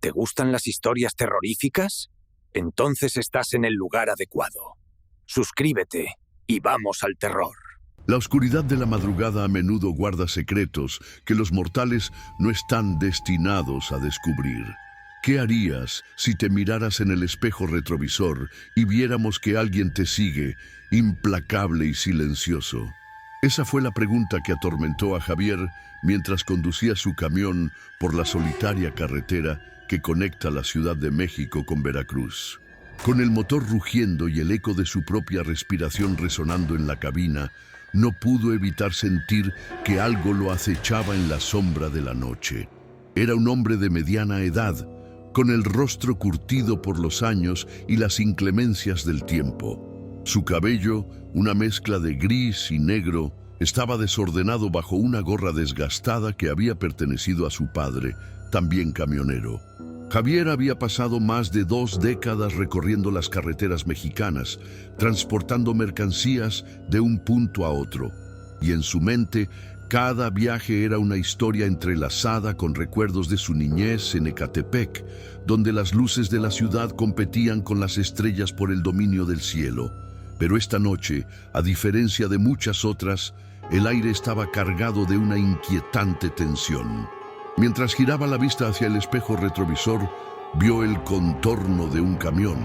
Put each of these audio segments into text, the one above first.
¿Te gustan las historias terroríficas? Entonces estás en el lugar adecuado. Suscríbete y vamos al terror. La oscuridad de la madrugada a menudo guarda secretos que los mortales no están destinados a descubrir. ¿Qué harías si te miraras en el espejo retrovisor y viéramos que alguien te sigue, implacable y silencioso? Esa fue la pregunta que atormentó a Javier mientras conducía su camión por la solitaria carretera que conecta la Ciudad de México con Veracruz. Con el motor rugiendo y el eco de su propia respiración resonando en la cabina, no pudo evitar sentir que algo lo acechaba en la sombra de la noche. Era un hombre de mediana edad, con el rostro curtido por los años y las inclemencias del tiempo. Su cabello, una mezcla de gris y negro, estaba desordenado bajo una gorra desgastada que había pertenecido a su padre, también camionero. Javier había pasado más de 2 décadas recorriendo las carreteras mexicanas, transportando mercancías de un punto a otro. Y en su mente, cada viaje era una historia entrelazada con recuerdos de su niñez en Ecatepec, donde las luces de la ciudad competían con las estrellas por el dominio del cielo. Pero esta noche, a diferencia de muchas otras, el aire estaba cargado de una inquietante tensión. Mientras giraba la vista hacia el espejo retrovisor, vio el contorno de un camión,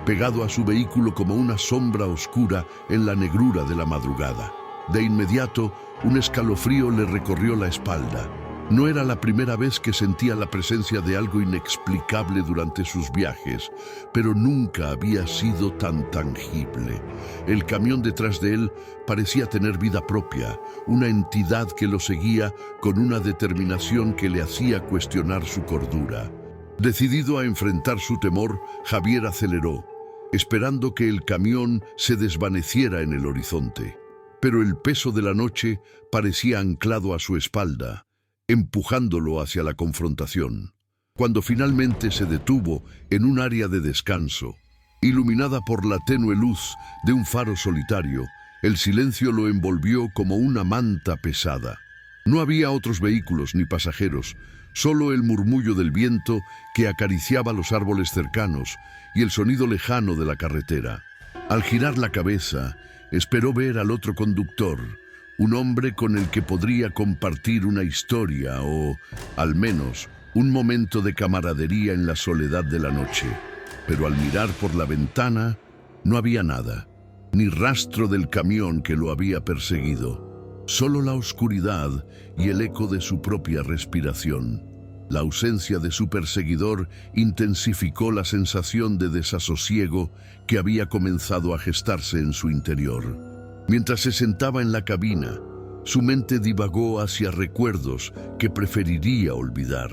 pegado a su vehículo como una sombra oscura en la negrura de la madrugada. De inmediato, un escalofrío le recorrió la espalda. No era la primera vez que sentía la presencia de algo inexplicable durante sus viajes, pero nunca había sido tan tangible. El camión detrás de él parecía tener vida propia, una entidad que lo seguía con una determinación que le hacía cuestionar su cordura. Decidido a enfrentar su temor, Javier aceleró, esperando que el camión se desvaneciera en el horizonte. Pero el peso de la noche parecía anclado a su espalda, empujándolo hacia la confrontación. Cuando finalmente se detuvo en un área de descanso, iluminada por la tenue luz de un faro solitario, el silencio lo envolvió como una manta pesada. No había otros vehículos ni pasajeros, solo el murmullo del viento que acariciaba los árboles cercanos y el sonido lejano de la carretera. Al girar la cabeza, esperó ver al otro conductor, un hombre con el que podría compartir una historia o, al menos, un momento de camaradería en la soledad de la noche. Pero al mirar por la ventana, no había nada, ni rastro del camión que lo había perseguido. Solo la oscuridad y el eco de su propia respiración. La ausencia de su perseguidor intensificó la sensación de desasosiego que había comenzado a gestarse en su interior. Mientras se sentaba en la cabina, su mente divagó hacia recuerdos que preferiría olvidar.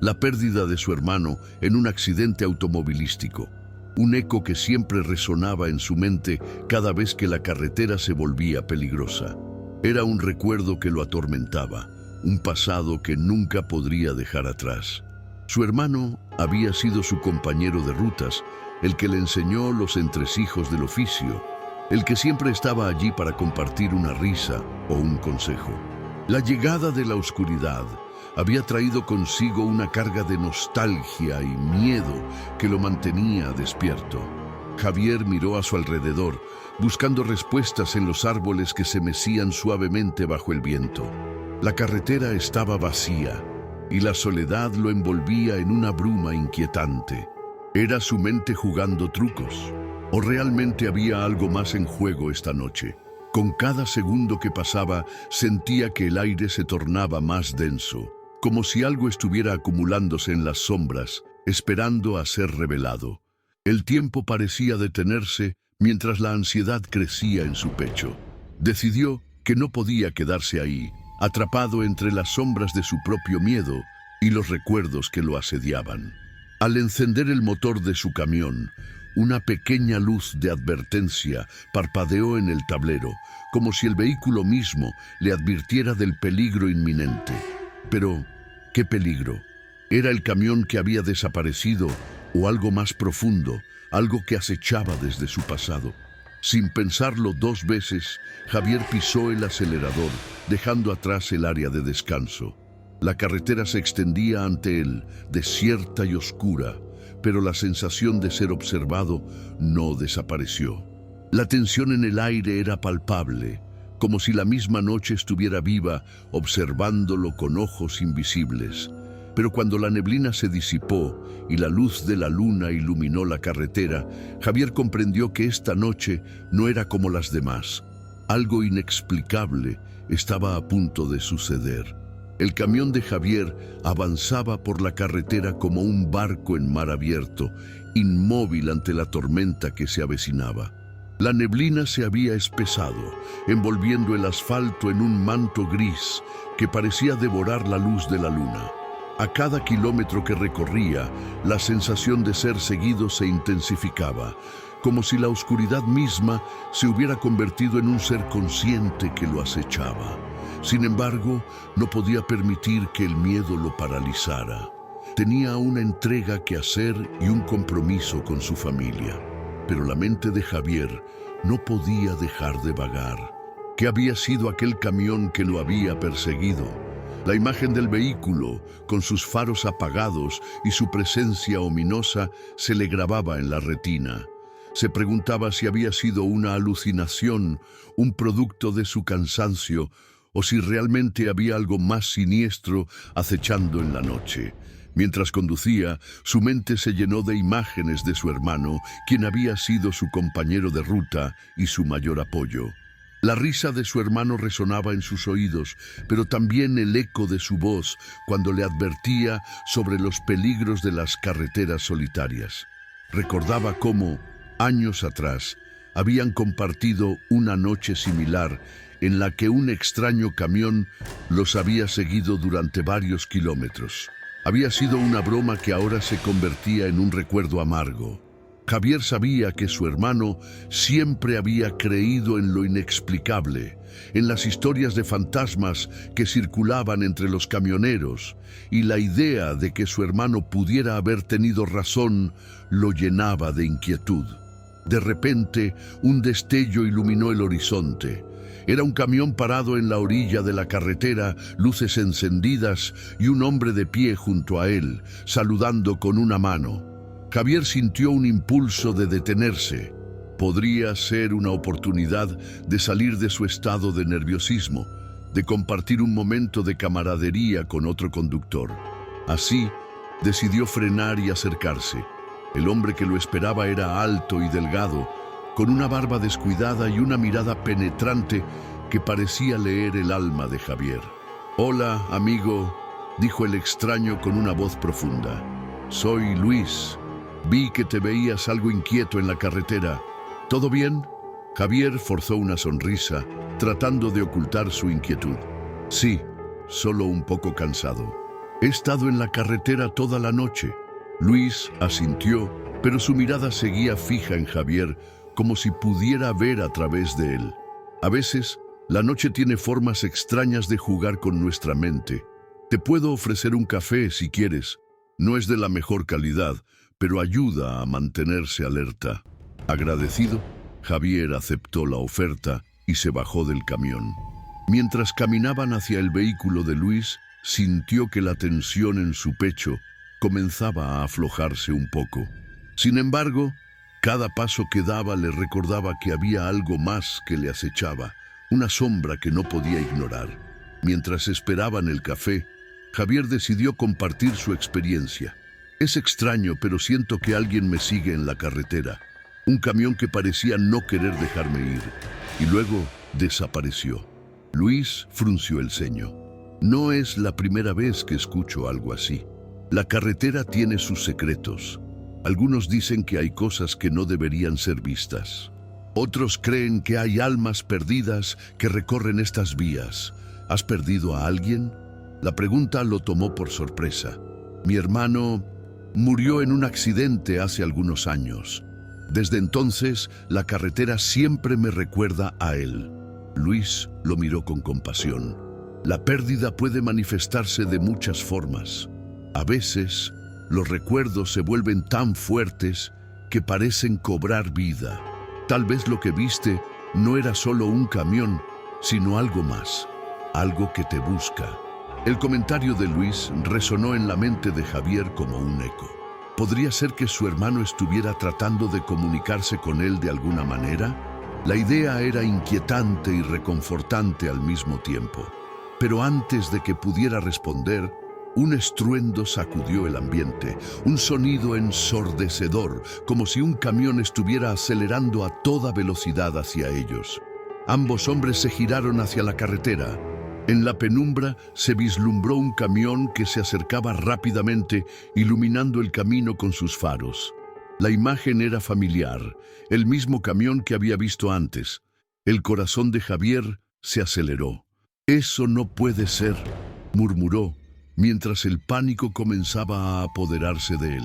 La pérdida de su hermano en un accidente automovilístico, un eco que siempre resonaba en su mente cada vez que la carretera se volvía peligrosa. Era un recuerdo que lo atormentaba, un pasado que nunca podría dejar atrás. Su hermano había sido su compañero de rutas, el que le enseñó los entresijos del oficio, el que siempre estaba allí para compartir una risa o un consejo. La llegada de la oscuridad había traído consigo una carga de nostalgia y miedo que lo mantenía despierto. Javier miró a su alrededor, buscando respuestas en los árboles que se mecían suavemente bajo el viento. La carretera estaba vacía y la soledad lo envolvía en una bruma inquietante. ¿Era su mente jugando trucos? ¿O realmente había algo más en juego esta noche? Con cada segundo que pasaba, sentía que el aire se tornaba más denso, como si algo estuviera acumulándose en las sombras, esperando a ser revelado. El tiempo parecía detenerse mientras la ansiedad crecía en su pecho. Decidió que no podía quedarse ahí, atrapado entre las sombras de su propio miedo y los recuerdos que lo asediaban. Al encender el motor de su camión, una pequeña luz de advertencia parpadeó en el tablero, como si el vehículo mismo le advirtiera del peligro inminente. Pero, ¿qué peligro? ¿Era el camión que había desaparecido o algo más profundo, algo que acechaba desde su pasado? Sin pensarlo 2 veces, Javier pisó el acelerador, dejando atrás el área de descanso. La carretera se extendía ante él, desierta y oscura, pero la sensación de ser observado no desapareció. La tensión en el aire era palpable, como si la misma noche estuviera viva, observándolo con ojos invisibles. Pero cuando la neblina se disipó y la luz de la luna iluminó la carretera, Javier comprendió que esta noche no era como las demás. Algo inexplicable estaba a punto de suceder. El camión de Javier avanzaba por la carretera como un barco en mar abierto, inmóvil ante la tormenta que se avecinaba. La neblina se había espesado, envolviendo el asfalto en un manto gris que parecía devorar la luz de la luna. A cada kilómetro que recorría, la sensación de ser seguido se intensificaba, como si la oscuridad misma se hubiera convertido en un ser consciente que lo acechaba. Sin embargo, no podía permitir que el miedo lo paralizara. Tenía una entrega que hacer y un compromiso con su familia. Pero la mente de Javier no podía dejar de vagar. ¿Qué había sido aquel camión que lo había perseguido? La imagen del vehículo, con sus faros apagados y su presencia ominosa, se le grababa en la retina. Se preguntaba si había sido una alucinación, un producto de su cansancio, o si realmente había algo más siniestro acechando en la noche. Mientras conducía, su mente se llenó de imágenes de su hermano, quien había sido su compañero de ruta y su mayor apoyo. La risa de su hermano resonaba en sus oídos, pero también el eco de su voz cuando le advertía sobre los peligros de las carreteras solitarias. Recordaba cómo, años atrás, habían compartido una noche similar en la que un extraño camión los había seguido durante varios kilómetros. Había sido una broma que ahora se convertía en un recuerdo amargo. Javier sabía que su hermano siempre había creído en lo inexplicable, en las historias de fantasmas que circulaban entre los camioneros, y la idea de que su hermano pudiera haber tenido razón lo llenaba de inquietud. De repente, un destello iluminó el horizonte. Era un camión parado en la orilla de la carretera, luces encendidas y un hombre de pie junto a él, saludando con una mano. Javier sintió un impulso de detenerse. Podría ser una oportunidad de salir de su estado de nerviosismo, de compartir un momento de camaradería con otro conductor. Así, decidió frenar y acercarse. El hombre que lo esperaba era alto y delgado, con una barba descuidada y una mirada penetrante que parecía leer el alma de Javier. «Hola, amigo», dijo el extraño con una voz profunda. «Soy Luis. Vi que te veías algo inquieto en la carretera. ¿Todo bien?» Javier forzó una sonrisa, tratando de ocultar su inquietud. «Sí, solo un poco cansado. He estado en la carretera toda la noche». Luis asintió, pero su mirada seguía fija en Javier, como si pudiera ver a través de él. A veces, la noche tiene formas extrañas de jugar con nuestra mente. Te puedo ofrecer un café si quieres. No es de la mejor calidad, pero ayuda a mantenerse alerta. Agradecido, Javier aceptó la oferta y se bajó del camión. Mientras caminaban hacia el vehículo de Luis, sintió que la tensión en su pecho comenzaba a aflojarse un poco. Sin embargo, cada paso que daba le recordaba que había algo más que le acechaba, una sombra que no podía ignorar. Mientras esperaban el café, Javier decidió compartir su experiencia. «Es extraño, pero siento que alguien me sigue en la carretera. Un camión que parecía no querer dejarme ir, y luego desapareció». Luis frunció el ceño. «No es la primera vez que escucho algo así. La carretera tiene sus secretos. Algunos dicen que hay cosas que no deberían ser vistas. Otros creen que hay almas perdidas que recorren estas vías. ¿Has perdido a alguien?». La pregunta lo tomó por sorpresa. «Mi hermano murió en un accidente hace algunos años. Desde entonces, la carretera siempre me recuerda a él». Luis lo miró con compasión. «La pérdida puede manifestarse de muchas formas. A veces, los recuerdos se vuelven tan fuertes que parecen cobrar vida. Tal vez lo que viste no era solo un camión, sino algo más, algo que te busca». El comentario de Luis resonó en la mente de Javier como un eco. ¿Podría ser que su hermano estuviera tratando de comunicarse con él de alguna manera? La idea era inquietante y reconfortante al mismo tiempo. Pero antes de que pudiera responder, un estruendo sacudió el ambiente, un sonido ensordecedor, como si un camión estuviera acelerando a toda velocidad hacia ellos. Ambos hombres se giraron hacia la carretera. En la penumbra se vislumbró un camión que se acercaba rápidamente, iluminando el camino con sus faros. La imagen era familiar, el mismo camión que había visto antes. El corazón de Javier se aceleró. «Eso no puede ser», murmuró, mientras el pánico comenzaba a apoderarse de él.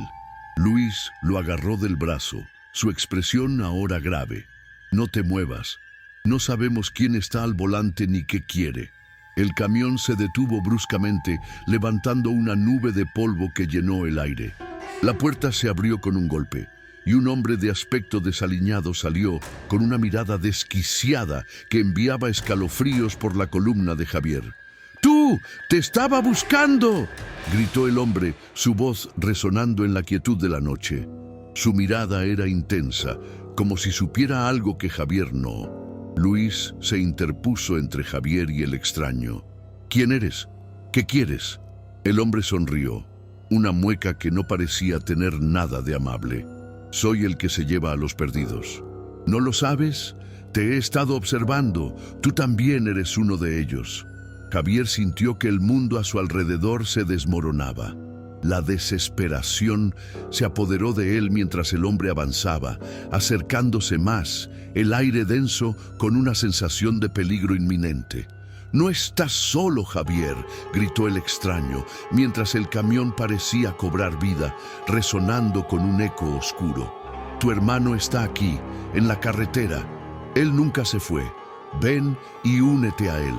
Luis lo agarró del brazo, su expresión ahora grave. «No te muevas. No sabemos quién está al volante ni qué quiere». El camión se detuvo bruscamente, levantando una nube de polvo que llenó el aire. La puerta se abrió con un golpe, y un hombre de aspecto desaliñado salió, con una mirada desquiciada que enviaba escalofríos por la columna de Javier. «¡Tú! ¡Te estaba buscando!», gritó el hombre, su voz resonando en la quietud de la noche. Su mirada era intensa, como si supiera algo que Javier no. Luis se interpuso entre Javier y el extraño. «¿Quién eres? ¿Qué quieres?». El hombre sonrió, una mueca que no parecía tener nada de amable. «Soy el que se lleva a los perdidos». «¿No lo sabes? Te he estado observando. Tú también eres uno de ellos». Javier sintió que el mundo a su alrededor se desmoronaba. La desesperación se apoderó de él mientras el hombre avanzaba, acercándose más, el aire denso con una sensación de peligro inminente. «No estás solo, Javier», gritó el extraño, mientras el camión parecía cobrar vida, resonando con un eco oscuro. «Tu hermano está aquí, en la carretera. Él nunca se fue. Ven y únete a él».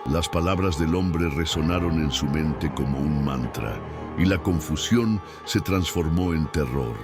Las palabras del hombre resonaron en su mente como un mantra, y la confusión se transformó en terror.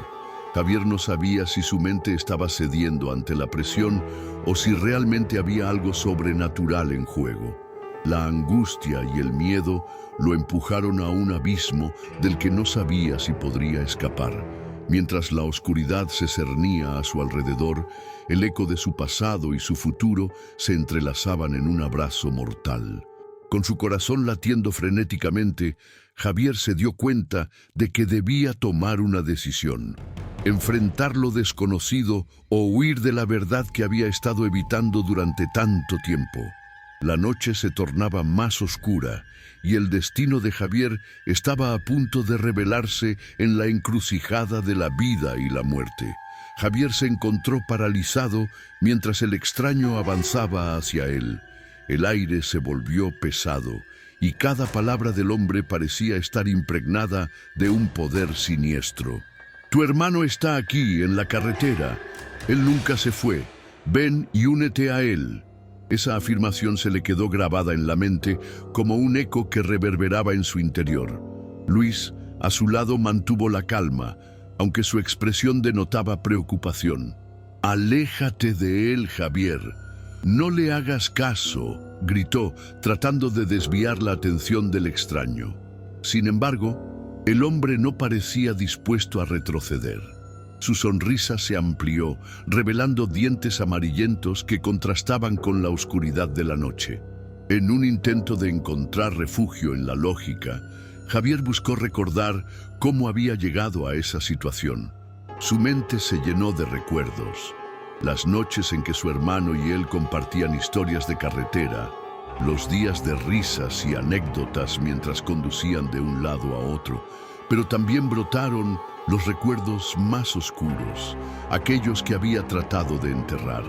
Javier no sabía si su mente estaba cediendo ante la presión o si realmente había algo sobrenatural en juego. La angustia y el miedo lo empujaron a un abismo del que no sabía si podría escapar. Mientras la oscuridad se cernía a su alrededor, el eco de su pasado y su futuro se entrelazaban en un abrazo mortal. Con su corazón latiendo frenéticamente, Javier se dio cuenta de que debía tomar una decisión: enfrentar lo desconocido o huir de la verdad que había estado evitando durante tanto tiempo. La noche se tornaba más oscura y el destino de Javier estaba a punto de revelarse en la encrucijada de la vida y la muerte. Javier se encontró paralizado mientras el extraño avanzaba hacia él. El aire se volvió pesado y cada palabra del hombre parecía estar impregnada de un poder siniestro. «Tu hermano está aquí, en la carretera. Él nunca se fue. Ven y únete a él». Esa afirmación se le quedó grabada en la mente como un eco que reverberaba en su interior. Luis, a su lado, mantuvo la calma, aunque su expresión denotaba preocupación. «Aléjate de él, Javier. No le hagas caso», gritó, tratando de desviar la atención del extraño. Sin embargo, el hombre no parecía dispuesto a retroceder. Su sonrisa se amplió, revelando dientes amarillentos que contrastaban con la oscuridad de la noche. En un intento de encontrar refugio en la lógica, Javier buscó recordar cómo había llegado a esa situación. Su mente se llenó de recuerdos. Las noches en que su hermano y él compartían historias de carretera, los días de risas y anécdotas mientras conducían de un lado a otro, pero también brotaron los recuerdos más oscuros, aquellos que había tratado de enterrar.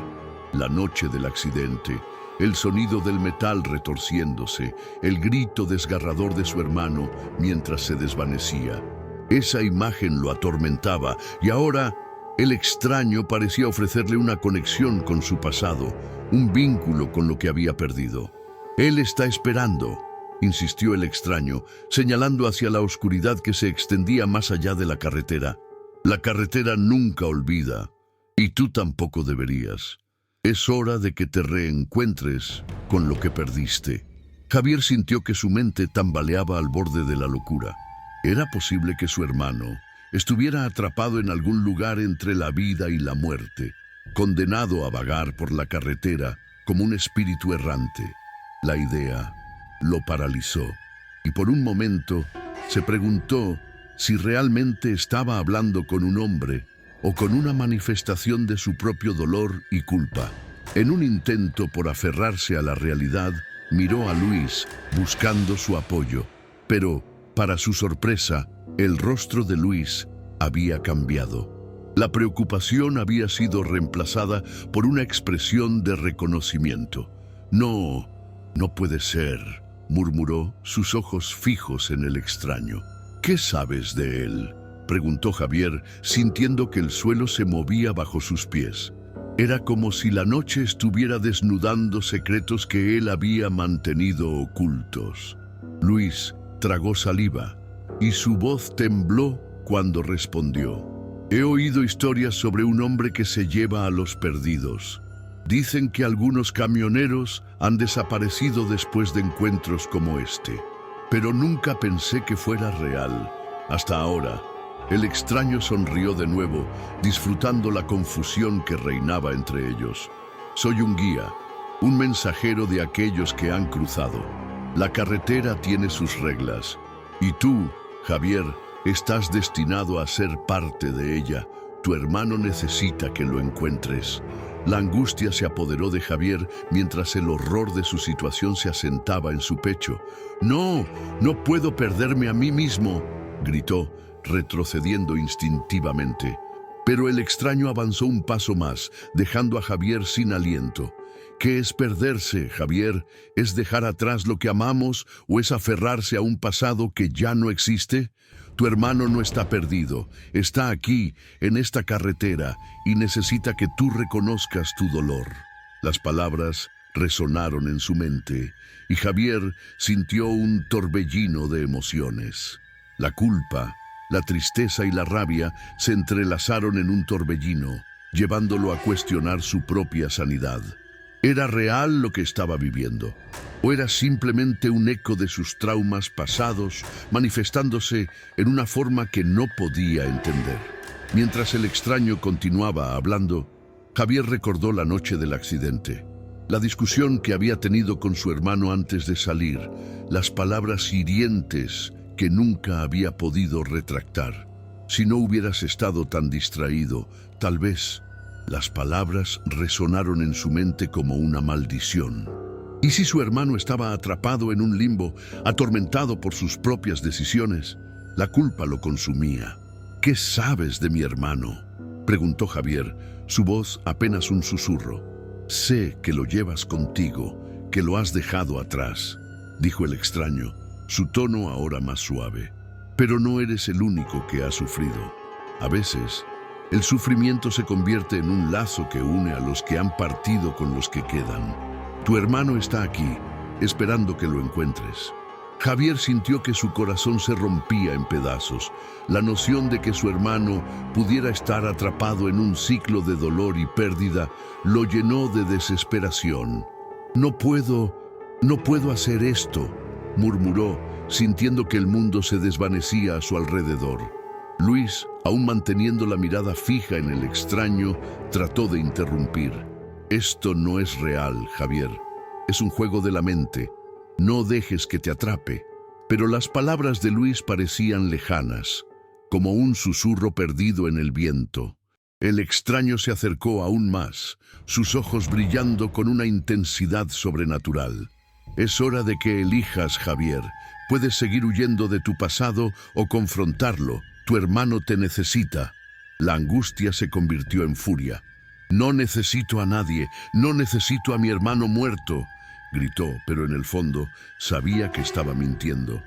La noche del accidente, el sonido del metal retorciéndose, el grito desgarrador de su hermano mientras se desvanecía. Esa imagen lo atormentaba y ahora el extraño parecía ofrecerle una conexión con su pasado, un vínculo con lo que había perdido. «Él está esperando», insistió el extraño, señalando hacia la oscuridad que se extendía más allá de la carretera. «La carretera nunca olvida, y tú tampoco deberías. Es hora de que te reencuentres con lo que perdiste». Javier sintió que su mente tambaleaba al borde de la locura. Era posible que su hermano estuviera atrapado en algún lugar entre la vida y la muerte, condenado a vagar por la carretera como un espíritu errante. La idea lo paralizó y por un momento se preguntó si realmente estaba hablando con un hombre o con una manifestación de su propio dolor y culpa. En un intento por aferrarse a la realidad, miró a Luis buscando su apoyo, pero, para su sorpresa, el rostro de Luis había cambiado. La preocupación había sido reemplazada por una expresión de reconocimiento. No puede ser, murmuró, sus ojos fijos en el extraño. ¿Qué sabes de él?, preguntó Javier, sintiendo que el suelo se movía bajo sus pies. Era como si la noche estuviera desnudando secretos que él había mantenido ocultos. Luis tragó saliva y su voz tembló cuando respondió. He oído historias sobre un hombre que se lleva a los perdidos. Dicen que algunos camioneros han desaparecido después de encuentros como este, pero nunca pensé que fuera real. Hasta ahora. El extraño sonrió de nuevo, disfrutando la confusión que reinaba entre ellos. Soy un guía, un mensajero de aquellos que han cruzado. La carretera tiene sus reglas, y tú, Javier, estás destinado a ser parte de ella. Tu hermano necesita que lo encuentres. La angustia se apoderó de Javier mientras el horror de su situación se asentaba en su pecho. No puedo perderme a mí mismo, gritó, retrocediendo instintivamente. Pero el extraño avanzó un paso más, dejando a Javier sin aliento. ¿Qué es perderse, Javier? ¿Es dejar atrás lo que amamos o es aferrarse a un pasado que ya no existe? Tu hermano no está perdido, está aquí, en esta carretera, y necesita que tú reconozcas tu dolor. Las palabras resonaron en su mente, y Javier sintió un torbellino de emociones. La culpa, la tristeza y la rabia se entrelazaron en un torbellino, llevándolo a cuestionar su propia sanidad. ¿Era real lo que estaba viviendo? ¿O era simplemente un eco de sus traumas pasados, manifestándose en una forma que no podía entender? Mientras el extraño continuaba hablando, Javier recordó la noche del accidente, la discusión que había tenido con su hermano antes de salir, las palabras hirientes que nunca había podido retractar. Si no hubieras estado tan distraído, tal vez. Las palabras resonaron en su mente como una maldición. ¿Y si su hermano estaba atrapado en un limbo, atormentado por sus propias decisiones? La culpa lo consumía. ¿Qué sabes de mi hermano?, preguntó Javier, su voz apenas un susurro. Sé que lo llevas contigo, que lo has dejado atrás, dijo el extraño, su tono ahora más suave. Pero no eres el único que ha sufrido. A veces, el sufrimiento se convierte en un lazo que une a los que han partido con los que quedan. Tu hermano está aquí, esperando que lo encuentres. Javier sintió que su corazón se rompía en pedazos. La noción de que su hermano pudiera estar atrapado en un ciclo de dolor y pérdida lo llenó de desesperación. No puedo hacer esto, murmuró, sintiendo que el mundo se desvanecía a su alrededor. Luis, aún manteniendo la mirada fija en el extraño, trató de interrumpir. Esto no es real, Javier. Es un juego de la mente. No dejes que te atrape. Pero las palabras de Luis parecían lejanas, como un susurro perdido en el viento. El extraño se acercó aún más, sus ojos brillando con una intensidad sobrenatural. Es hora de que elijas, Javier. Puedes seguir huyendo de tu pasado o confrontarlo. Tu hermano te necesita. La angustia se convirtió en furia. No necesito a nadie, no necesito a mi hermano muerto, gritó, pero en el fondo sabía que estaba mintiendo.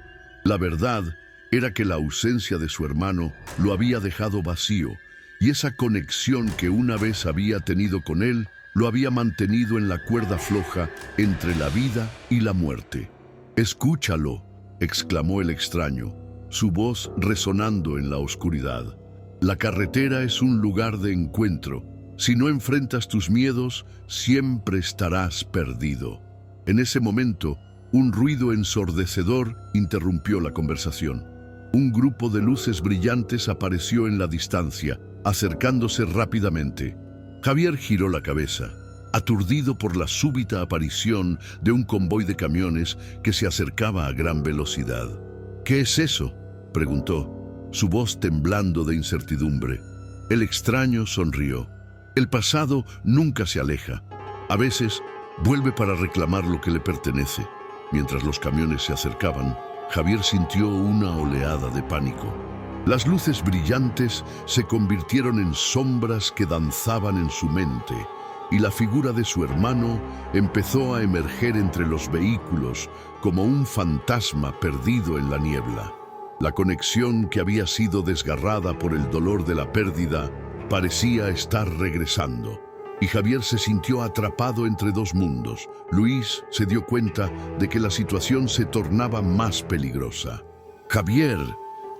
La verdad era que la ausencia de su hermano lo había dejado vacío, y esa conexión que una vez había tenido con él lo había mantenido en la cuerda floja entre la vida y la muerte. «Escúchalo», exclamó el extraño, su voz resonando en la oscuridad. La carretera es un lugar de encuentro. Si no enfrentas tus miedos, siempre estarás perdido. En ese momento, Un ruido ensordecedor interrumpió la conversación. Un grupo de luces brillantes apareció en la distancia, acercándose rápidamente. Javier giró la cabeza, aturdido por la súbita aparición de un convoy de camiones que se acercaba a gran velocidad. «¿Qué es eso?», preguntó, su voz temblando de incertidumbre. El extraño sonrió. El pasado nunca se aleja. A veces vuelve para reclamar lo que le pertenece. Mientras los camiones se acercaban, Javier sintió una oleada de pánico. Las luces brillantes se convirtieron en sombras que danzaban en su mente, y la figura de su hermano empezó a emerger entre los vehículos como un fantasma perdido en la niebla. La conexión que había sido desgarrada por el dolor de la pérdida parecía estar regresando, y Javier se sintió atrapado entre dos mundos. Luis se dio cuenta de que la situación se tornaba más peligrosa. «Javier,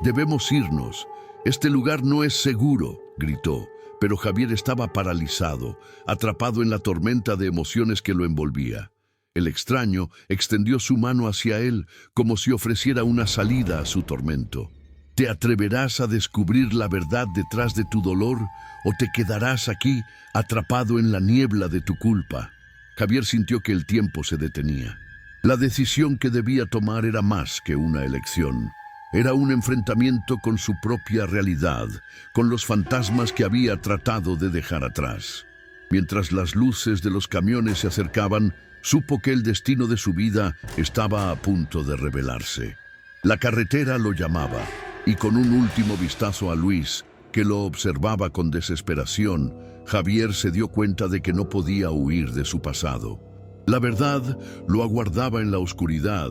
debemos irnos. Este lugar no es seguro», gritó, pero Javier estaba paralizado, atrapado en la tormenta de emociones que lo envolvía. El extraño extendió su mano hacia él como si ofreciera una salida a su tormento. ¿Te atreverás a descubrir la verdad detrás de tu dolor o te quedarás aquí atrapado en la niebla de tu culpa? Javier sintió que el tiempo se detenía. La decisión que debía tomar era más que una elección. Era un enfrentamiento con su propia realidad, con los fantasmas que había tratado de dejar atrás. Mientras las luces de los camiones se acercaban, supo que el destino de su vida estaba a punto de revelarse. La carretera lo llamaba, y con un último vistazo a Luis, que lo observaba con desesperación, Javier se dio cuenta de que no podía huir de su pasado. La verdad lo aguardaba en la oscuridad,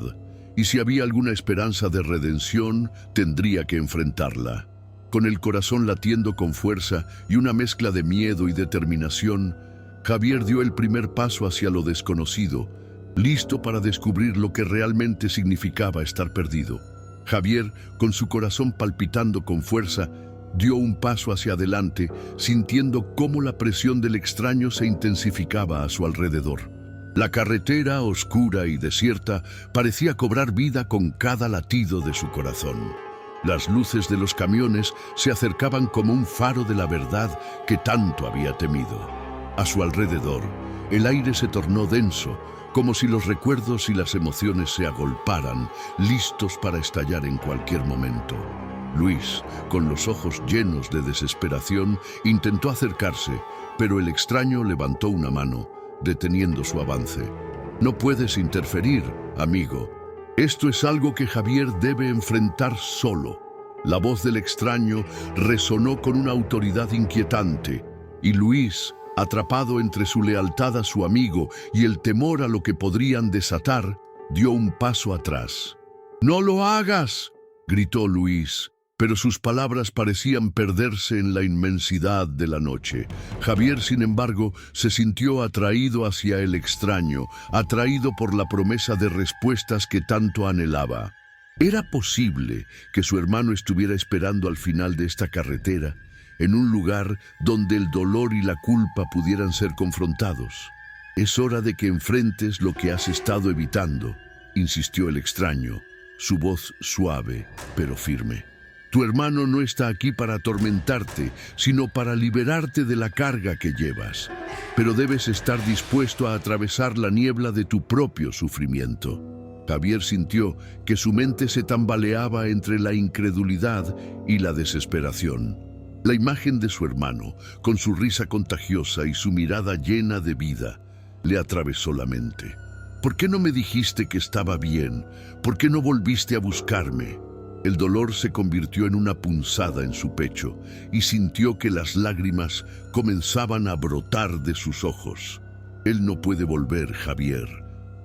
y si había alguna esperanza de redención, tendría que enfrentarla. Con el corazón latiendo con fuerza y una mezcla de miedo y determinación, Javier dio el primer paso hacia lo desconocido, listo para descubrir lo que realmente significaba estar perdido. Javier, con su corazón palpitando con fuerza, dio un paso hacia adelante, sintiendo cómo la presión del extraño se intensificaba a su alrededor. La carretera, oscura y desierta, parecía cobrar vida con cada latido de su corazón. Las luces de los camiones se acercaban como un faro de la verdad que tanto había temido. A su alrededor, el aire se tornó denso, como si los recuerdos y las emociones se agolparan, listos para estallar en cualquier momento. Luis, con los ojos llenos de desesperación, intentó acercarse, pero el extraño levantó una mano, deteniendo su avance. «No puedes interferir, amigo. Esto es algo que Javier debe enfrentar solo». La voz del extraño resonó con una autoridad inquietante, y Luis, atrapado entre su lealtad a su amigo y el temor a lo que podrían desatar, dio un paso atrás. «¡No lo hagas!», gritó Luis, pero sus palabras parecían perderse en la inmensidad de la noche. Javier, sin embargo, se sintió atraído hacia el extraño, atraído por la promesa de respuestas que tanto anhelaba. ¿Era posible que su hermano estuviera esperando al final de esta carretera, en un lugar donde el dolor y la culpa pudieran ser confrontados? «Es hora de que enfrentes lo que has estado evitando», insistió el extraño, su voz suave pero firme. «Tu hermano no está aquí para atormentarte, sino para liberarte de la carga que llevas. Pero debes estar dispuesto a atravesar la niebla de tu propio sufrimiento». Javier sintió que su mente se tambaleaba entre la incredulidad y la desesperación. La imagen de su hermano, con su risa contagiosa y su mirada llena de vida, le atravesó la mente. «¿Por qué no me dijiste que estaba bien? ¿Por qué no volviste a buscarme?». El dolor se convirtió en una punzada en su pecho y sintió que las lágrimas comenzaban a brotar de sus ojos. «Él no puede volver, Javier»,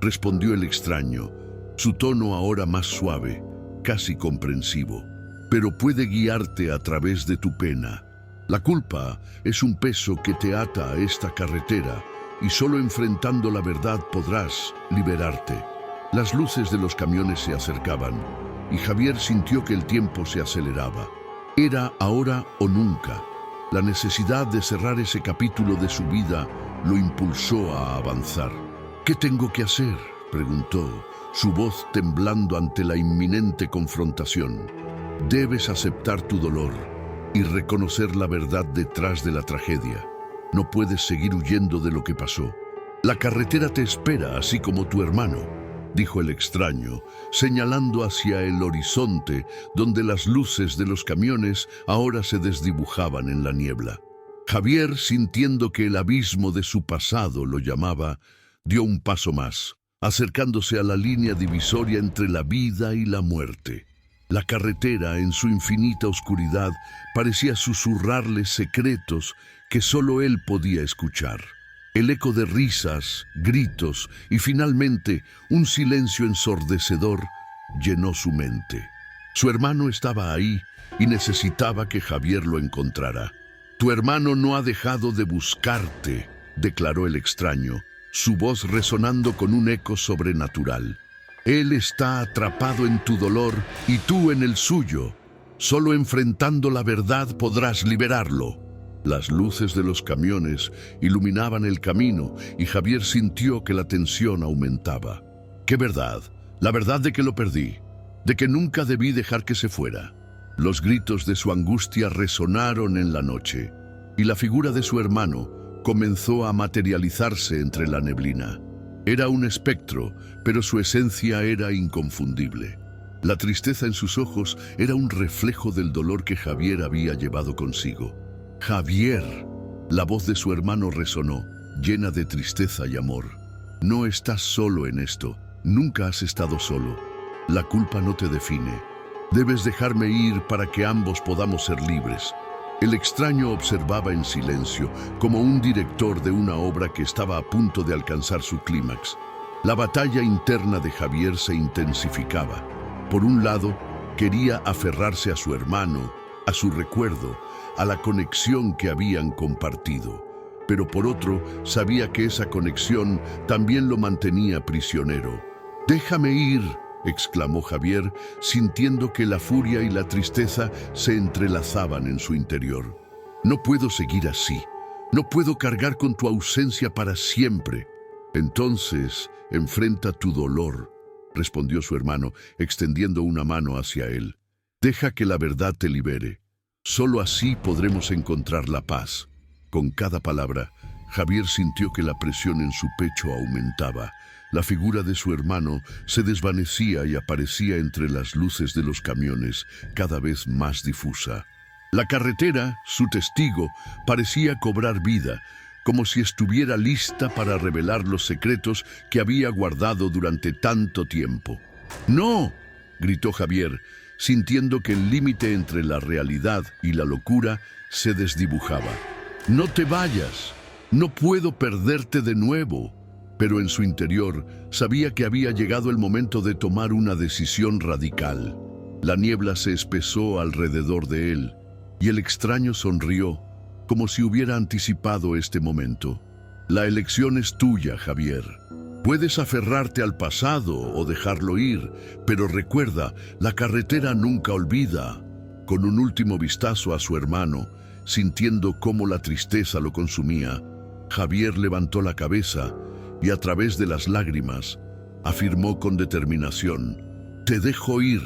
respondió el extraño, su tono ahora más suave, casi comprensivo. «Pero puede guiarte a través de tu pena. La culpa es un peso que te ata a esta carretera y solo enfrentando la verdad podrás liberarte». Las luces de los camiones se acercaban y Javier sintió que el tiempo se aceleraba. Era ahora o nunca. La necesidad de cerrar ese capítulo de su vida lo impulsó a avanzar. «¿Qué tengo que hacer?», preguntó, su voz temblando ante la inminente confrontación. Debes aceptar tu dolor y reconocer la verdad detrás de la tragedia. No puedes seguir huyendo de lo que pasó. La carretera te espera, así como tu hermano, dijo el extraño, señalando hacia el horizonte, donde las luces de los camiones ahora se desdibujaban en la niebla. Javier, sintiendo que el abismo de su pasado lo llamaba, dio un paso más, acercándose a la línea divisoria entre la vida y la muerte. La carretera, en su infinita oscuridad, parecía susurrarle secretos que solo él podía escuchar. El eco de risas, gritos y finalmente un silencio ensordecedor llenó su mente. Su hermano estaba ahí y necesitaba que Javier lo encontrara. «Tu hermano no ha dejado de buscarte», declaró el extraño, su voz resonando con un eco sobrenatural. «Él está atrapado en tu dolor y tú en el suyo. Solo enfrentando la verdad podrás liberarlo». Las luces de los camiones iluminaban el camino y Javier sintió que la tensión aumentaba. «¿Qué verdad? La verdad de que lo perdí, de que nunca debí dejar que se fuera». Los gritos de su angustia resonaron en la noche y la figura de su hermano comenzó a materializarse entre la neblina. Era un espectro, pero su esencia era inconfundible. La tristeza en sus ojos era un reflejo del dolor que Javier había llevado consigo. «Javier», la voz de su hermano resonó, llena de tristeza y amor. «No estás solo en esto, nunca has estado solo. La culpa no te define. Debes dejarme ir para que ambos podamos ser libres». El extraño observaba en silencio, como un director de una obra que estaba a punto de alcanzar su clímax. La batalla interna de Javier se intensificaba. Por un lado, quería aferrarse a su hermano, a su recuerdo, a la conexión que habían compartido. Pero por otro, sabía que esa conexión también lo mantenía prisionero. «Déjame ir», exclamó Javier, sintiendo que la furia y la tristeza se entrelazaban en su interior. «No puedo seguir así. No puedo cargar con tu ausencia para siempre». «Entonces, enfrenta tu dolor», respondió su hermano, extendiendo una mano hacia él. «Deja que la verdad te libere. Solo así podremos encontrar la paz». Con cada palabra, Javier sintió que la presión en su pecho aumentaba. La figura de su hermano se desvanecía y aparecía entre las luces de los camiones, cada vez más difusa. La carretera, su testigo, parecía cobrar vida, como si estuviera lista para revelar los secretos que había guardado durante tanto tiempo. «¡No!», gritó Javier, sintiendo que el límite entre la realidad y la locura se desdibujaba. «¡No te vayas! No puedo perderte de nuevo». Pero en su interior sabía que había llegado el momento de tomar una decisión radical. La niebla se espesó alrededor de él y el extraño sonrió, como si hubiera anticipado este momento. «La elección es tuya, Javier. Puedes aferrarte al pasado o dejarlo ir, pero recuerda, la carretera nunca olvida». Con un último vistazo a su hermano, sintiendo cómo la tristeza lo consumía, Javier levantó la cabeza y a través de las lágrimas afirmó con determinación: «Te dejo ir,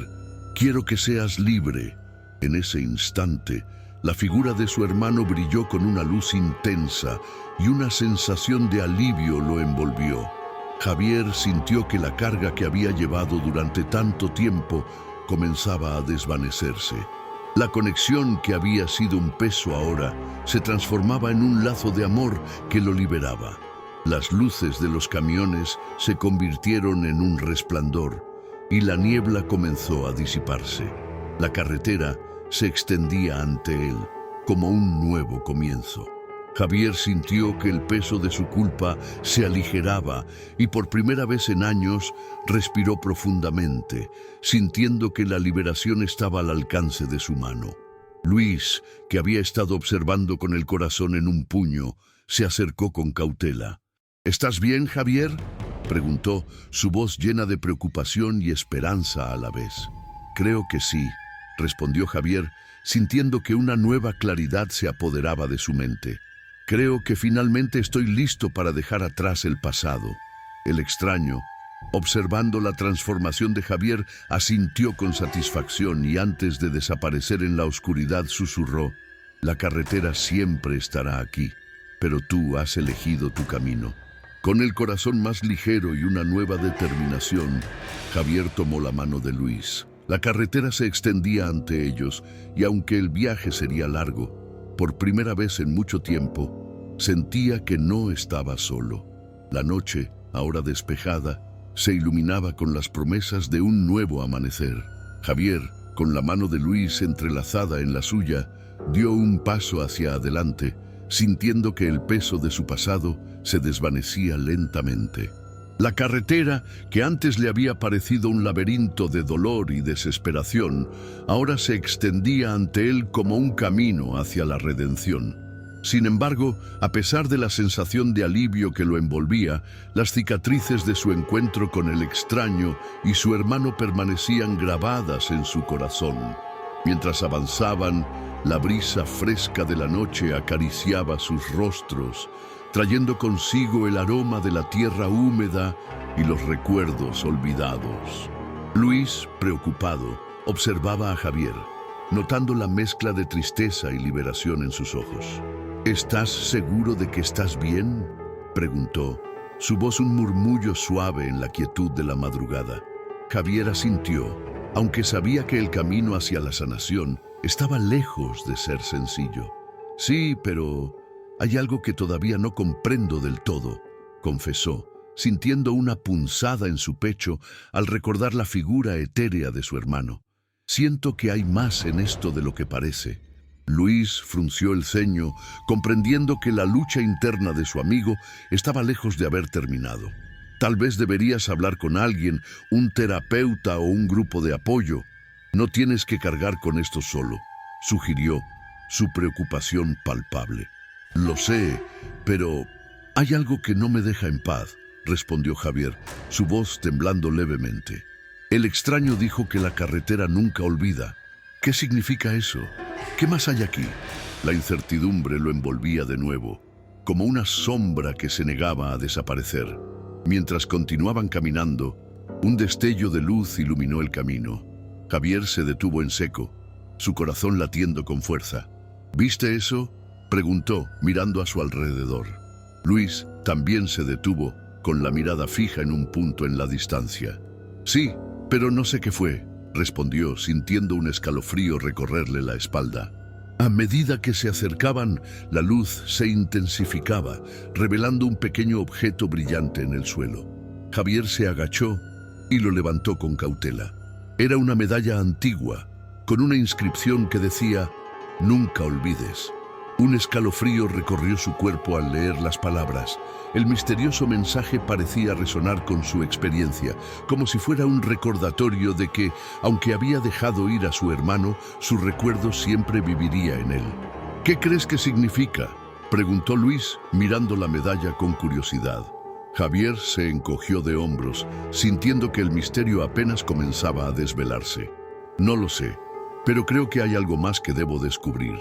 quiero que seas libre». En ese instante, la figura de su hermano brilló con una luz intensa y una sensación de alivio lo envolvió. Javier sintió que la carga que había llevado durante tanto tiempo comenzaba a desvanecerse. La conexión que había sido un peso ahora se transformaba en un lazo de amor que lo liberaba. Las luces de los camiones se convirtieron en un resplandor y la niebla comenzó a disiparse. La carretera se extendía ante él como un nuevo comienzo. Javier sintió que el peso de su culpa se aligeraba y por primera vez en años respiró profundamente, sintiendo que la liberación estaba al alcance de su mano. Luis, que había estado observando con el corazón en un puño, se acercó con cautela. «¿Estás bien, Javier?», preguntó, su voz llena de preocupación y esperanza a la vez. «Creo que sí», respondió Javier, sintiendo que una nueva claridad se apoderaba de su mente. «Creo que finalmente estoy listo para dejar atrás el pasado». El extraño, Observando la transformación de Javier, asintió con satisfacción y antes de desaparecer en la oscuridad susurró: «La carretera siempre estará aquí, pero tú has elegido tu camino». Con el corazón más ligero y una nueva determinación, Javier tomó la mano de Luis. La carretera se extendía ante ellos y aunque el viaje sería largo, por primera vez en mucho tiempo, sentía que no estaba solo. La noche, ahora despejada, se iluminaba con las promesas de un nuevo amanecer. Javier, con la mano de Luis entrelazada en la suya, dio un paso hacia adelante, sintiendo que el peso de su pasado se desvanecía lentamente. La carretera, que antes le había parecido un laberinto de dolor y desesperación, ahora se extendía ante él como un camino hacia la redención. Sin embargo, a pesar de la sensación de alivio que lo envolvía, las cicatrices de su encuentro con el extraño y su hermano permanecían grabadas en su corazón. Mientras avanzaban, la brisa fresca de la noche acariciaba sus rostros, trayendo consigo el aroma de la tierra húmeda y los recuerdos olvidados. Luis, preocupado, observaba a Javier, notando la mezcla de tristeza y liberación en sus ojos. «¿Estás seguro de que estás bien?», preguntó, su voz un murmullo suave en la quietud de la madrugada. Javier asintió, aunque sabía que el camino hacia la sanación estaba lejos de ser sencillo. «Sí, pero hay algo que todavía no comprendo del todo», confesó, sintiendo una punzada en su pecho al recordar la figura etérea de su hermano. «Siento que hay más en esto de lo que parece». Luis frunció el ceño, comprendiendo que la lucha interna de su amigo estaba lejos de haber terminado. «Tal vez deberías hablar con alguien, un terapeuta o un grupo de apoyo. No tienes que cargar con esto solo», sugirió, su preocupación palpable. «Lo sé, pero hay algo que no me deja en paz», respondió Javier, su voz temblando levemente. «El extraño dijo que la carretera nunca olvida. ¿Qué significa eso? ¿Qué más hay aquí?». La incertidumbre lo envolvía de nuevo, como una sombra que se negaba a desaparecer. Mientras continuaban caminando, un destello de luz iluminó el camino. Javier se detuvo en seco, su corazón latiendo con fuerza. «¿Viste eso?», preguntó, mirando a su alrededor. Luis también se detuvo, con la mirada fija en un punto en la distancia. «Sí, pero no sé qué fue», respondió, sintiendo un escalofrío recorrerle la espalda. A medida que se acercaban, la luz se intensificaba, revelando un pequeño objeto brillante en el suelo. Javier se agachó y lo levantó con cautela. Era una medalla antigua, con una inscripción que decía: «Nunca olvides». Un escalofrío recorrió su cuerpo al leer las palabras. El misterioso mensaje parecía resonar con su experiencia, como si fuera un recordatorio de que, aunque había dejado ir a su hermano, su recuerdo siempre viviría en él. «¿Qué crees que significa?», preguntó Luis, mirando la medalla con curiosidad. Javier se encogió de hombros, sintiendo que el misterio apenas comenzaba a desvelarse. «No lo sé, pero creo que hay algo más que debo descubrir.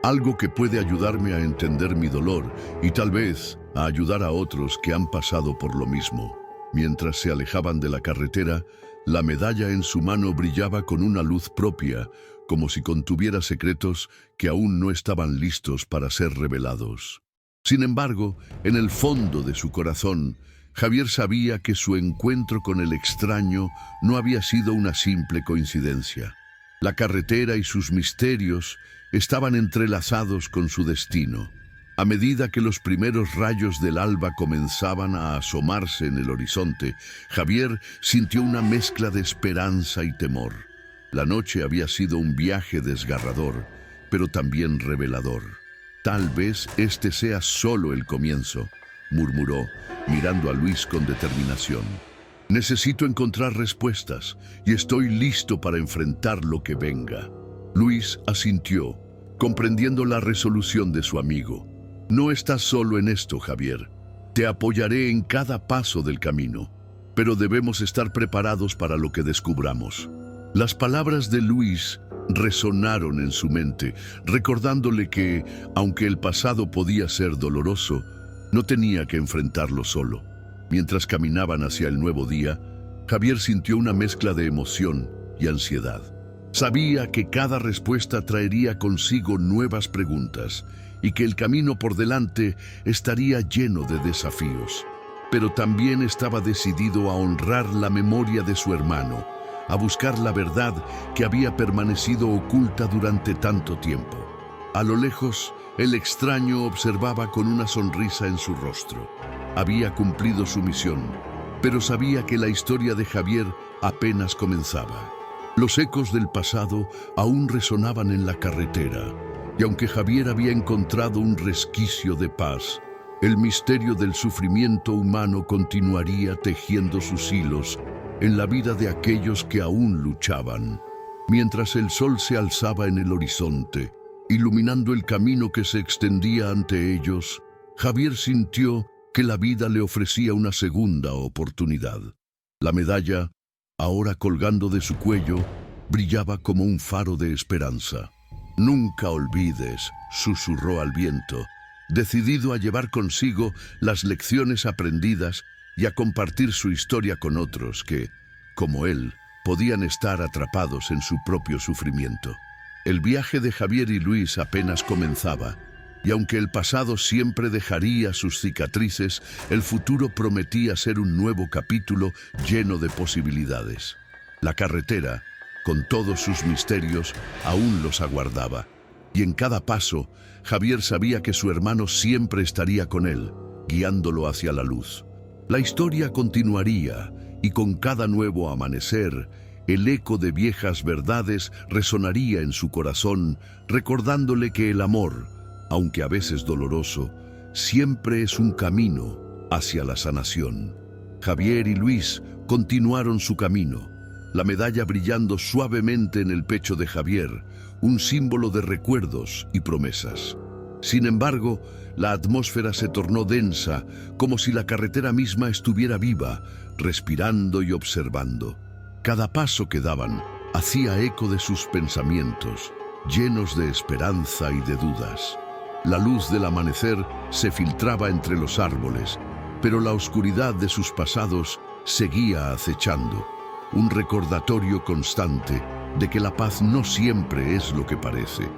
Algo que puede ayudarme a entender mi dolor y tal vez a ayudar a otros que han pasado por lo mismo». Mientras se alejaban de la carretera, la medalla en su mano brillaba con una luz propia, como si contuviera secretos que aún no estaban listos para ser revelados. Sin embargo, en el fondo de su corazón, Javier sabía que su encuentro con el extraño no había sido una simple coincidencia. La carretera y sus misterios estaban entrelazados con su destino. A medida que los primeros rayos del alba comenzaban a asomarse en el horizonte, Javier sintió una mezcla de esperanza y temor. La noche había sido un viaje desgarrador, pero también revelador. «Tal vez este sea solo el comienzo», murmuró, mirando a Luis con determinación. «Necesito encontrar respuestas y estoy listo para enfrentar lo que venga». Luis asintió, comprendiendo la resolución de su amigo. «No estás solo en esto, Javier. Te apoyaré en cada paso del camino, pero debemos estar preparados para lo que descubramos». Las palabras de Luis resonaron en su mente, recordándole que, aunque el pasado podía ser doloroso, no tenía que enfrentarlo solo. Mientras caminaban hacia el nuevo día, Javier sintió una mezcla de emoción y ansiedad. Sabía que cada respuesta traería consigo nuevas preguntas y que el camino por delante estaría lleno de desafíos. Pero también estaba decidido a honrar la memoria de su hermano, a buscar la verdad que había permanecido oculta durante tanto tiempo. A lo lejos, el extraño observaba con una sonrisa en su rostro. Había cumplido su misión, pero sabía que la historia de Javier apenas comenzaba. Los ecos del pasado aún resonaban en la carretera, y aunque Javier había encontrado un resquicio de paz, el misterio del sufrimiento humano continuaría tejiendo sus hilos en la vida de aquellos que aún luchaban. Mientras el sol se alzaba en el horizonte, iluminando el camino que se extendía ante ellos, Javier sintió que la vida le ofrecía una segunda oportunidad. La medalla, ahora colgando de su cuello, brillaba como un faro de esperanza. «Nunca olvides», susurró al viento, decidido a llevar consigo las lecciones aprendidas y a compartir su historia con otros que, como él, podían estar atrapados en su propio sufrimiento. El viaje de Javier y Luis apenas comenzaba, y aunque el pasado siempre dejaría sus cicatrices, el futuro prometía ser un nuevo capítulo lleno de posibilidades. La carretera, con todos sus misterios, aún los aguardaba, y en cada paso, Javier sabía que su hermano siempre estaría con él, guiándolo hacia la luz. La historia continuaría, y con cada nuevo amanecer, el eco de viejas verdades resonaría en su corazón, recordándole que el amor, aunque a veces doloroso, siempre es un camino hacia la sanación. Javier y Luis continuaron su camino, la medalla brillando suavemente en el pecho de Javier, un símbolo de recuerdos y promesas. Sin embargo, la atmósfera se tornó densa, como si la carretera misma estuviera viva, respirando y observando. Cada paso que daban hacía eco de sus pensamientos, llenos de esperanza y de dudas. La luz del amanecer se filtraba entre los árboles, pero la oscuridad de sus pasados seguía acechando, un recordatorio constante de que la paz no siempre es lo que parece.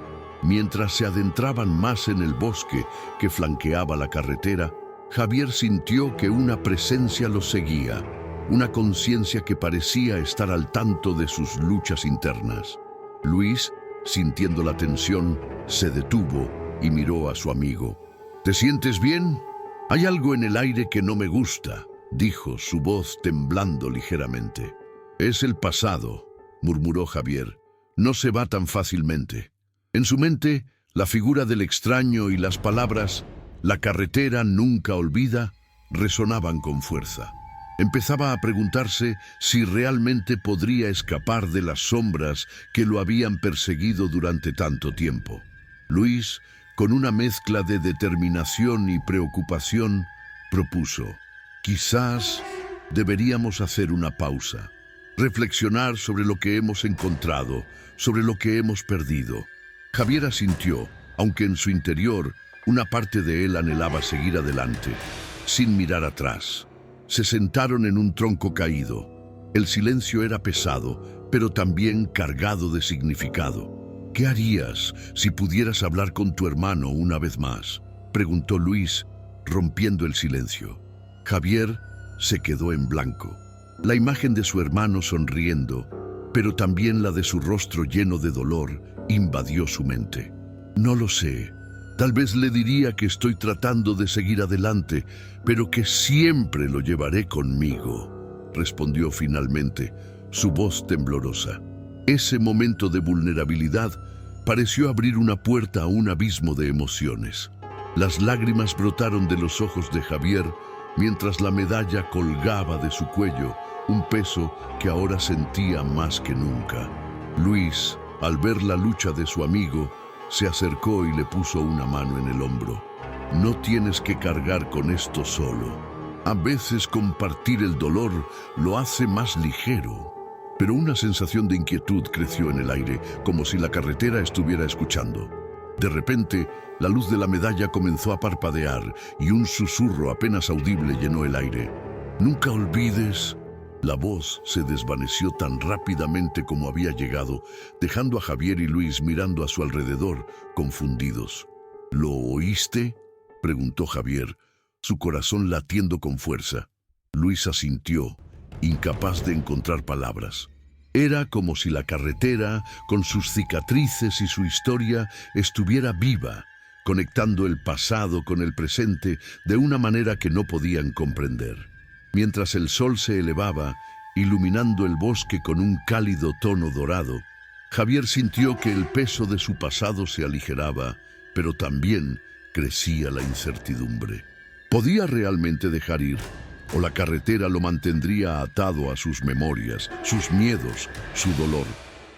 Mientras se adentraban más en el bosque que flanqueaba la carretera, Javier sintió que una presencia los seguía, una conciencia que parecía estar al tanto de sus luchas internas. Luis, sintiendo la tensión, se detuvo y miró a su amigo. «¿Te sientes bien? Hay algo en el aire que no me gusta», dijo, su voz temblando ligeramente. «Es el pasado», murmuró Javier. «No se va tan fácilmente». En su mente, la figura del extraño y las palabras «la carretera nunca olvida» resonaban con fuerza. Empezaba a preguntarse si realmente podría escapar de las sombras que lo habían perseguido durante tanto tiempo. Luis, con una mezcla de determinación y preocupación, propuso: «Quizás deberíamos hacer una pausa, reflexionar sobre lo que hemos encontrado, sobre lo que hemos perdido». Javier asintió, aunque en su interior una parte de él anhelaba seguir adelante, sin mirar atrás. Se sentaron en un tronco caído. El silencio era pesado, pero también cargado de significado. «¿Qué harías si pudieras hablar con tu hermano una vez más?», preguntó Luis, rompiendo el silencio. Javier se quedó en blanco. La imagen de su hermano sonriendo, pero también la de su rostro lleno de dolor, invadió su mente. «No lo sé. Tal vez le diría que estoy tratando de seguir adelante, pero que siempre lo llevaré conmigo», respondió finalmente, su voz temblorosa. Ese momento de vulnerabilidad pareció abrir una puerta a un abismo de emociones. Las lágrimas brotaron de los ojos de Javier mientras la medalla colgaba de su cuello, un peso que ahora sentía más que nunca. Luis, al ver la lucha de su amigo, se acercó y le puso una mano en el hombro. «No tienes que cargar con esto solo. A veces compartir el dolor lo hace más ligero». Pero una sensación de inquietud creció en el aire, como si la carretera estuviera escuchando. De repente, la luz de la medalla comenzó a parpadear y un susurro apenas audible llenó el aire. Nunca olvides. La voz se desvaneció tan rápidamente como había llegado, dejando a Javier y Luis mirando a su alrededor, confundidos. ¿Lo oíste?, preguntó Javier, su corazón latiendo con fuerza. Luis asintió, incapaz de encontrar palabras. Era como si la carretera, con sus cicatrices y su historia, estuviera viva, conectando el pasado con el presente de una manera que no podían comprender. Mientras el sol se elevaba, iluminando el bosque con un cálido tono dorado, Javier sintió que el peso de su pasado se aligeraba, pero también crecía la incertidumbre. ¿Podía realmente dejar ir? ¿O la carretera lo mantendría atado a sus memorias, sus miedos, su dolor?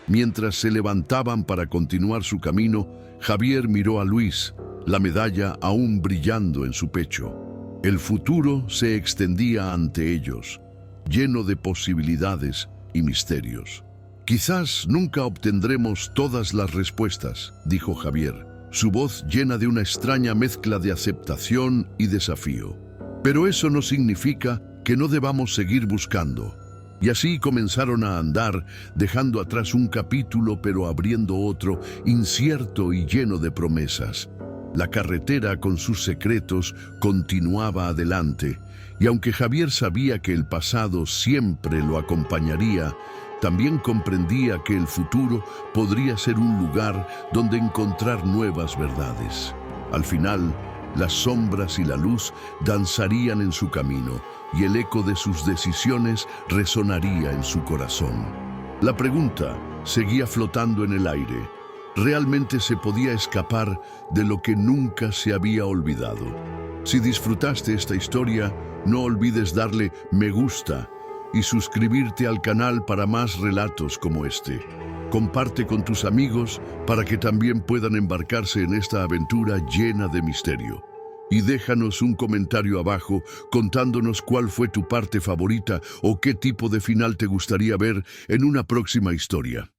Mientras se levantaban para continuar su camino, Javier miró a Luis, la medalla aún brillando en su pecho. El futuro se extendía ante ellos, lleno de posibilidades y misterios. Quizás nunca obtendremos todas las respuestas, dijo Javier, su voz llena de una extraña mezcla de aceptación y desafío. Pero eso no significa que no debamos seguir buscando. Y así comenzaron a andar, dejando atrás un capítulo pero abriendo otro, incierto y lleno de promesas. La carretera con sus secretos continuaba adelante, y aunque Javier sabía que el pasado siempre lo acompañaría, también comprendía que el futuro podría ser un lugar donde encontrar nuevas verdades. Al final, las sombras y la luz danzarían en su camino, y el eco de sus decisiones resonaría en su corazón. La pregunta seguía flotando en el aire. ¿Realmente se podía escapar de lo que nunca se había olvidado? Si disfrutaste esta historia, no olvides darle me gusta y suscribirte al canal para más relatos como este. Comparte con tus amigos para que también puedan embarcarse en esta aventura llena de misterio. Y déjanos un comentario abajo contándonos cuál fue tu parte favorita o qué tipo de final te gustaría ver en una próxima historia.